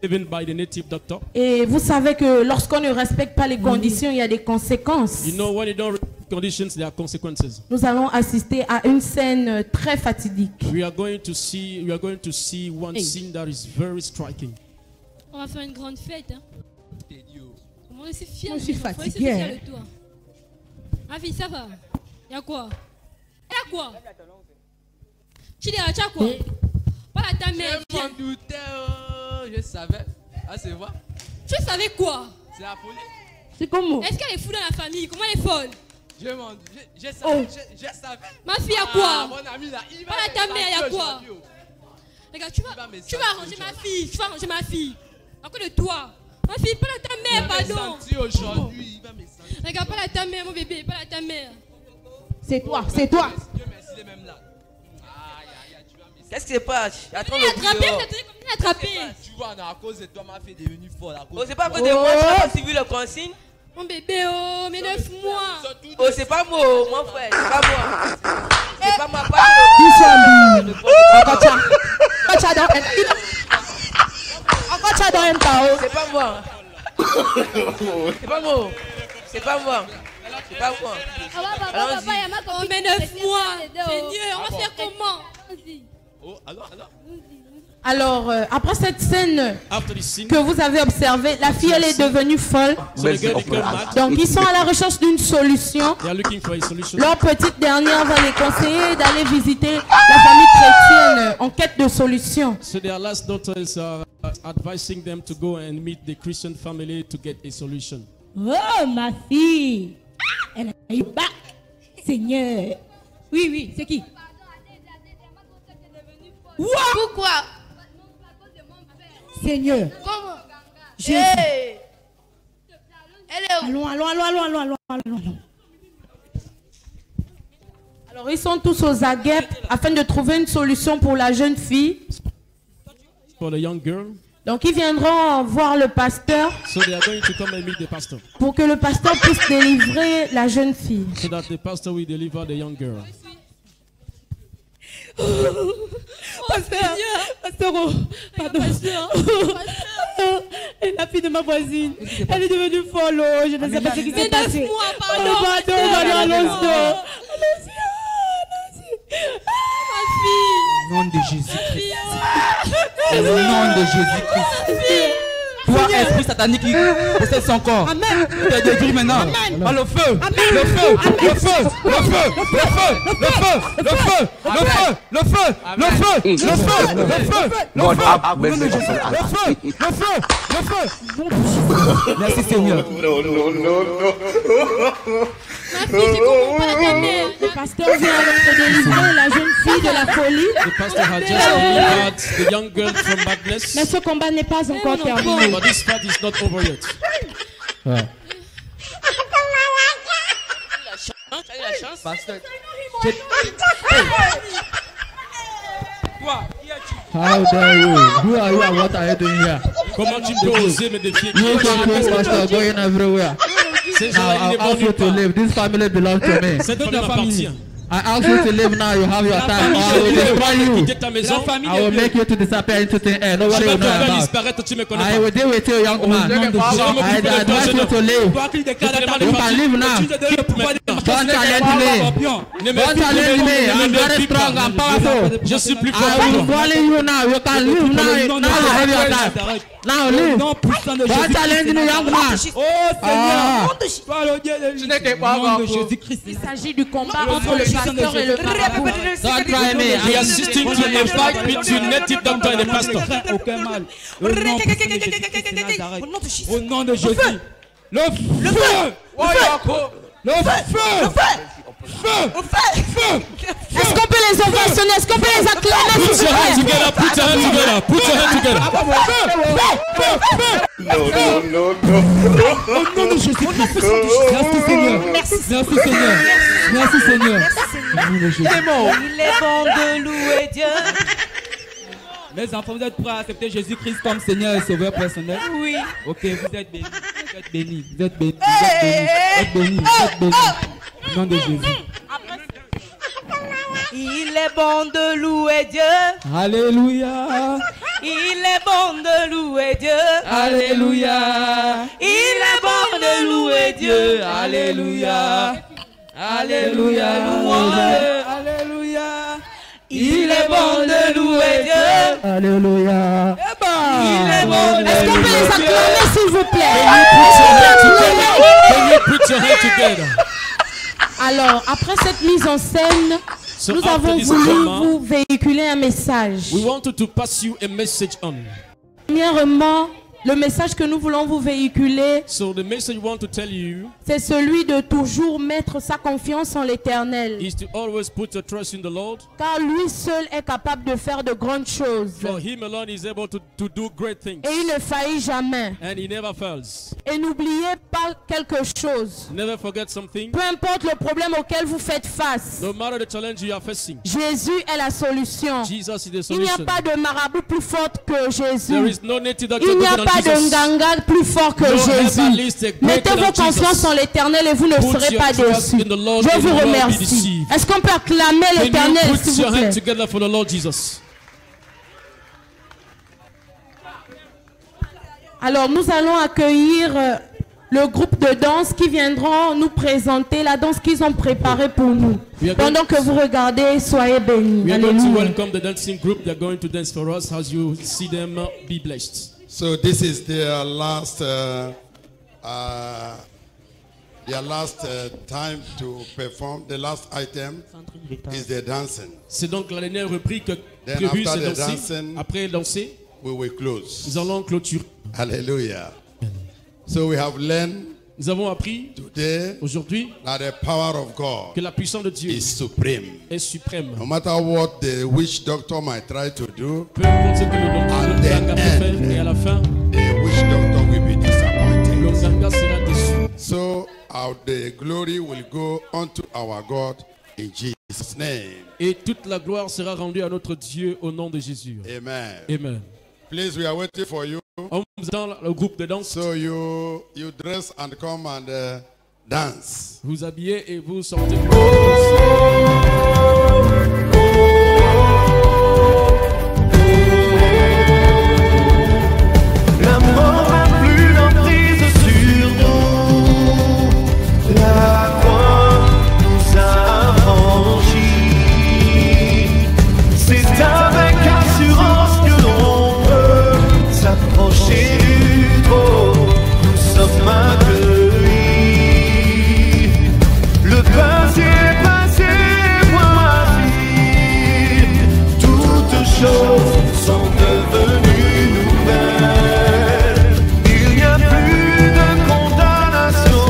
[SPEAKER 6] given by the native doctor.
[SPEAKER 2] Et vous savez que lorsqu'on ne respecte pas les conditions, il y a des conséquences.
[SPEAKER 6] You know, when you don't respect conditions, there are consequences.
[SPEAKER 2] Nous allons assister à une scène très fatidique.
[SPEAKER 6] We are going to see one scene that is very striking.
[SPEAKER 11] On va faire une grande fête. Hein. Moi, je suis fière.
[SPEAKER 9] Je suis fatiguée.
[SPEAKER 11] de toi. Ma fille, ça va? Il y a quoi? Il y a quoi? Tu dis à quoi? Pas la ta mère.
[SPEAKER 10] Je m'en doutais, je savais. Ah, c'est vrai.
[SPEAKER 11] Tu savais quoi?
[SPEAKER 10] C'est la folie.
[SPEAKER 2] C'est comment?
[SPEAKER 11] Est-ce qu'elle est folle dans la famille? Comment elle est folle?
[SPEAKER 10] Je savais. Je savais.
[SPEAKER 11] Ma fille, a quoi?
[SPEAKER 10] Mon ami là, il va.
[SPEAKER 11] Pas la ta mère, il y a quoi? Regarde, tu vas arranger ma fille. Tu vas arranger ma fille. À cause de toi. Ma fille, pas la ta mère, pardon.
[SPEAKER 10] Aujourd'hui, il va me sentir.
[SPEAKER 11] Regarde, pas la ta mère, mon bébé, pas la ta mère.
[SPEAKER 9] C'est toi, c'est toi.
[SPEAKER 10] Dieu merci, il est même là.
[SPEAKER 12] Qu'est-ce qui se passe? Attends
[SPEAKER 11] Il a attrapé, il a attrapé.
[SPEAKER 10] Tu vois, à cause de toi, ma fille est devenue folle.
[SPEAKER 12] Oh, c'est pas à cause de moi, tu n'as pas suivi le consigne?
[SPEAKER 11] Mon bébé, oh, mais 9 mois.
[SPEAKER 12] Oh, c'est pas moi, mon frère, c'est pas moi. C'est pas moi, c'est pas moi. C'est pas moi. C'est pas moi. C'est pas moi.
[SPEAKER 11] Oh, mais 9 mois. Seigneur, on va faire comment?
[SPEAKER 10] Oh, alors.
[SPEAKER 2] Alors, après cette scène que vous avez observée, la fille, elle est devenue folle. Donc, ils sont à la recherche d'une solution. Leur petite dernière va les conseiller d'aller visiter la famille chrétienne en quête de solution.
[SPEAKER 6] So their last daughter is advising them to go and meet the Christian family to get a solution.
[SPEAKER 14] Oh, ma fille. Elle a eu bac. Seigneur. Oui, c'est qui?
[SPEAKER 7] Pourquoi?
[SPEAKER 14] Seigneur.
[SPEAKER 7] Comment?
[SPEAKER 14] Jésus.
[SPEAKER 7] Hey. Elle est où?
[SPEAKER 14] Allons.
[SPEAKER 2] Alors, ils sont tous aux aguets afin de trouver une solution pour la jeune fille.
[SPEAKER 6] For the young girl.
[SPEAKER 2] Donc, ils viendront voir le pasteur
[SPEAKER 6] So they are going to come and meet the pastor.
[SPEAKER 2] pour que le pasteur puisse délivrer la jeune fille.
[SPEAKER 6] So that the pastor will deliver the young girl.
[SPEAKER 14] Pasteur, pardon. Et la fille de ma voisine, elle est devenue folle. Je ne sais pas ce qui s'est passé. Allons-y.
[SPEAKER 16] Au nom de Jésus-Christ. Au nom de Jésus-Christ. Toi, esprit satanique qui possède son corps.
[SPEAKER 14] Amen.
[SPEAKER 16] Tu es détruit maintenant. Par le feu. Le feu. Merci Seigneur.
[SPEAKER 11] Ma fille, c'est comment? Pas la ta mère.
[SPEAKER 2] Le pasteur vient alors de délivrer la jeune fille de la folie.
[SPEAKER 6] The pastor had just delivered the young girl from madness.
[SPEAKER 2] Mais ce combat n'est pas encore terminé.
[SPEAKER 6] But this fight is not over yet.
[SPEAKER 10] Pasteur.
[SPEAKER 13] How dare you? Who are you and what are you doing here?
[SPEAKER 6] Comment tu peux oser me défier?
[SPEAKER 13] You can close pastor going everywhere. Now I ask you to leave. This family belongs to me.
[SPEAKER 6] Cette famille m'appartient.
[SPEAKER 13] I ask you to leave now. You have your time. Or I will destroy you.
[SPEAKER 6] Quitter ta maison.
[SPEAKER 13] I will make you to disappear into thin air. Nobody will know about. I will deal with you, young man. I advise you to leave. You can leave now. Don't challenge me. Don't challenge me. I'm very strong. I'm powerful.
[SPEAKER 6] Je suis plus fort.
[SPEAKER 13] I will bully you now. You can leave now. Now you have your time. Now leave. Don't challenge me, young man.
[SPEAKER 16] Oh Seigneur.
[SPEAKER 10] Tu n'es que pas
[SPEAKER 16] de Jésus-Christ.
[SPEAKER 2] Il s'agit du combat entre le pasteur et le marabout.
[SPEAKER 13] Don't try me.
[SPEAKER 6] We are assisting to a fight between native doctor and the pastor.
[SPEAKER 16] Aucun mal. Au nom de Jésus. Le feu. Le feu.
[SPEAKER 2] Est-ce qu'on peut les ovationner? Est-ce qu'on peut les acclamer?
[SPEAKER 6] Put your hands together. Put your hands together. Put your hands together.
[SPEAKER 16] No. Au nom de Jésus-Christ. Merci Seigneur.
[SPEAKER 9] Il est bon de louer Dieu.
[SPEAKER 16] Mes enfants, vous êtes prêts à accepter Jésus-Christ comme Seigneur et Sauveur personnel?
[SPEAKER 9] Oui.
[SPEAKER 16] Ok, vous êtes bénis. Vous êtes bénis. Au nom de Jésus.
[SPEAKER 9] Il est bon de louer Dieu.
[SPEAKER 16] Alléluia.
[SPEAKER 8] Il est bon de louer Dieu.
[SPEAKER 13] Alléluia.
[SPEAKER 8] Il est bon de louer Dieu.
[SPEAKER 13] Alléluia. Alléluia.
[SPEAKER 8] Alléluia. Il est bon de louer Dieu.
[SPEAKER 13] Alléluia.
[SPEAKER 8] Il est bon de louer Dieu.
[SPEAKER 2] Est-ce qu'on peut les acclamer s'il vous plaît?
[SPEAKER 6] Can you put your hands together?
[SPEAKER 2] Alors, après cette mise en scène,
[SPEAKER 6] So
[SPEAKER 2] nous
[SPEAKER 6] after
[SPEAKER 2] avons
[SPEAKER 6] this
[SPEAKER 2] voulu
[SPEAKER 6] drama,
[SPEAKER 2] vous véhiculer un message.
[SPEAKER 6] We wanted to pass you a message on.
[SPEAKER 2] Premièrement, le message que nous voulons vous véhiculer,
[SPEAKER 6] So the message we want to tell you
[SPEAKER 2] c'est celui de toujours mettre sa confiance en l'Éternel.
[SPEAKER 6] is to always put your trust in the Lord.
[SPEAKER 2] Car lui seul est capable de faire de grandes choses.
[SPEAKER 6] For him alone is able to do great things.
[SPEAKER 2] Et il ne faillit jamais.
[SPEAKER 6] And he never fails.
[SPEAKER 2] Et n'oubliez pas quelque chose.
[SPEAKER 6] Never forget something.
[SPEAKER 2] Peu importe le problème auquel vous faites face,
[SPEAKER 6] No matter the challenge you are facing,
[SPEAKER 2] Jésus est la solution.
[SPEAKER 6] Jesus is the
[SPEAKER 2] Il n'y a
[SPEAKER 6] solution.
[SPEAKER 2] pas de marabout plus fort que Jésus.
[SPEAKER 6] There is no native doctor
[SPEAKER 2] Il n'y a
[SPEAKER 6] greater
[SPEAKER 2] pas
[SPEAKER 6] than
[SPEAKER 2] de
[SPEAKER 6] Jesus.
[SPEAKER 2] nganga plus fort que
[SPEAKER 6] No
[SPEAKER 2] Jésus.
[SPEAKER 6] herbalist greater
[SPEAKER 2] Mettez
[SPEAKER 6] than
[SPEAKER 2] vos confiances
[SPEAKER 6] Jesus.
[SPEAKER 2] en l'Éternel et vous ne
[SPEAKER 6] Put
[SPEAKER 2] serez
[SPEAKER 6] your
[SPEAKER 2] pas
[SPEAKER 6] trust
[SPEAKER 2] déçus.
[SPEAKER 6] in the Lord
[SPEAKER 2] Je
[SPEAKER 6] and
[SPEAKER 2] vous
[SPEAKER 6] you will not be
[SPEAKER 2] remercie.
[SPEAKER 6] deceived.
[SPEAKER 2] Est-ce qu'on peut acclamer
[SPEAKER 6] Can
[SPEAKER 2] l'Éternel
[SPEAKER 6] you
[SPEAKER 2] s'il
[SPEAKER 6] put
[SPEAKER 2] vous
[SPEAKER 6] your
[SPEAKER 2] plaît?
[SPEAKER 6] hands together for the Lord Jesus?
[SPEAKER 2] Alors nous allons accueillir le groupe de danse qui viendront nous présenter la danse qu'ils ont préparée pour nous. Pendant que vous regardez, soyez bénis.
[SPEAKER 6] We are going to
[SPEAKER 2] Alléluia.
[SPEAKER 6] welcome the dancing group. They are going to dance for us. As you see them, be blessed.
[SPEAKER 1] So this is their last time to perform. The last item is the dancing.
[SPEAKER 6] C'est donc la dernière reprise que
[SPEAKER 1] Then
[SPEAKER 6] prévue,
[SPEAKER 1] after
[SPEAKER 6] c'est
[SPEAKER 1] the
[SPEAKER 6] danser.
[SPEAKER 1] dancing,
[SPEAKER 6] Après danser,
[SPEAKER 1] we will close.
[SPEAKER 6] nous allons clôturer.
[SPEAKER 1] Hallelujah. So we have learned
[SPEAKER 6] Nous avons appris
[SPEAKER 1] today
[SPEAKER 6] aujourd'hui
[SPEAKER 1] that the power of God
[SPEAKER 6] que la puissance de Dieu
[SPEAKER 1] is supreme.
[SPEAKER 6] est suprême.
[SPEAKER 1] No matter what the witch doctor might try to do,
[SPEAKER 6] Peu importe ce que le Nganga peut faire, et à la fin,
[SPEAKER 1] the witch doctor will be disappointed.
[SPEAKER 6] le Nganga sera déçu.
[SPEAKER 1] So the glory will go unto our God in Jesus' name.
[SPEAKER 6] Et toute la gloire sera rendue à notre Dieu au nom de Jésus.
[SPEAKER 1] Amen.
[SPEAKER 6] Amen.
[SPEAKER 1] Please, we are waiting for you.
[SPEAKER 6] On vous attend le groupe de danse.
[SPEAKER 1] So you dress and come and dance.
[SPEAKER 6] Vous habillez et vous sortez.
[SPEAKER 5] La mort n'a plus d'emprise sur nous. La croix nous a franchis. C'est avec assurance que l'on peut s'approcher du trône. Nous sommes accueillis. Le passé est passé, voici. Toutes choses sont devenues nouvelles. Il n'y a plus de condamnation,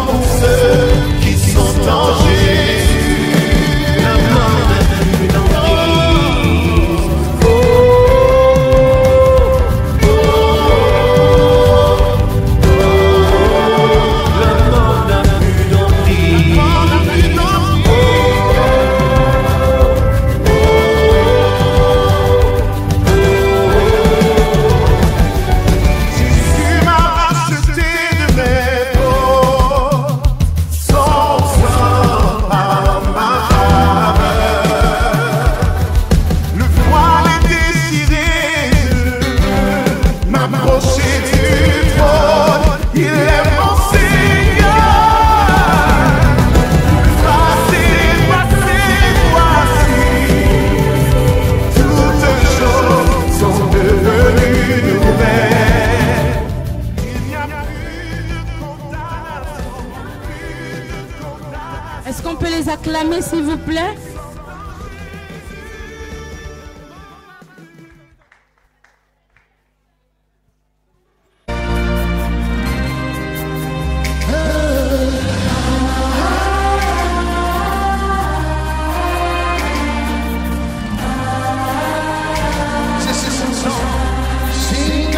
[SPEAKER 5] pour ceux qui sont en Jésus. La mort n'a plus d'emprise. La mort n'a plus d'emprise. Jésus m'a racheté de mes fautes, son sang à ma faveur. Le voile est déchiré, je m'approcher du trône, il est mon Seigneur. Le passé est passé, voici, toutes choses sont devenues nouvelles.
[SPEAKER 2] Est-ce qu'on peut les acclamer s'il vous plaît?
[SPEAKER 5] Sing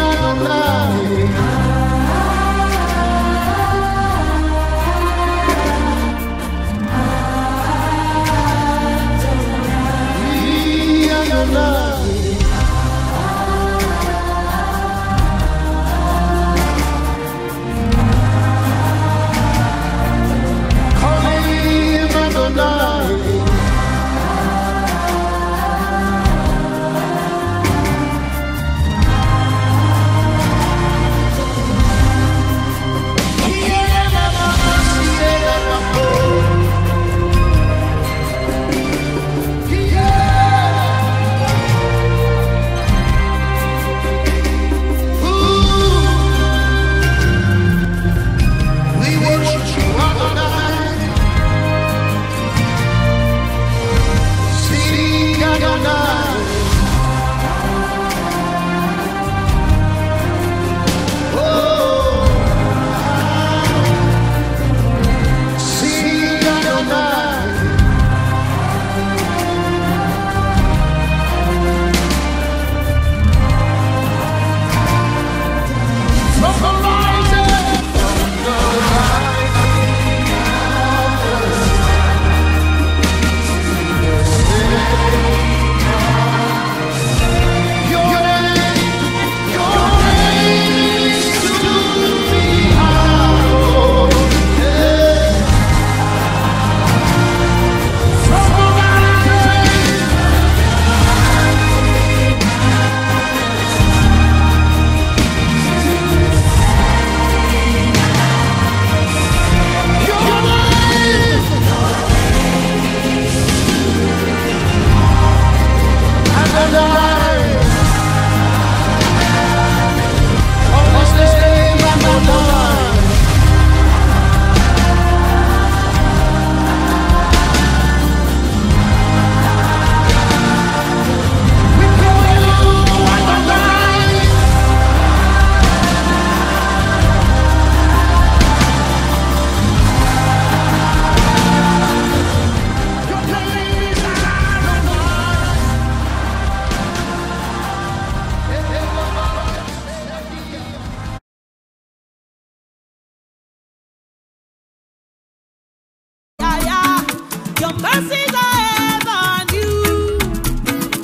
[SPEAKER 17] Your mercies are ever new.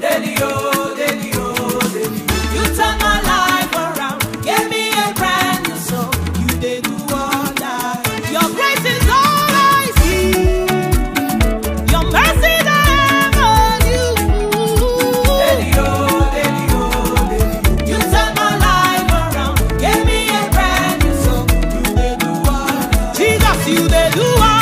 [SPEAKER 17] Daily, oh, daily, oh, daily. You turn my life around, give me a brand new song. You did do wonder. Your grace is all I see. Your mercies are ever new. Daily, oh, daily, oh, daily. You turn my life around, give me a brand new song. You did do wonder. Jesus, you did do wonder.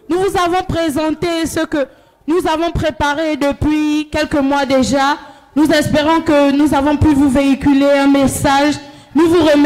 [SPEAKER 2] Nous vous avons présenté ce que nous avons préparé depuis quelques mois déjà. Nous espérons que nous avons pu vous véhiculer un message. Nous vous remercions.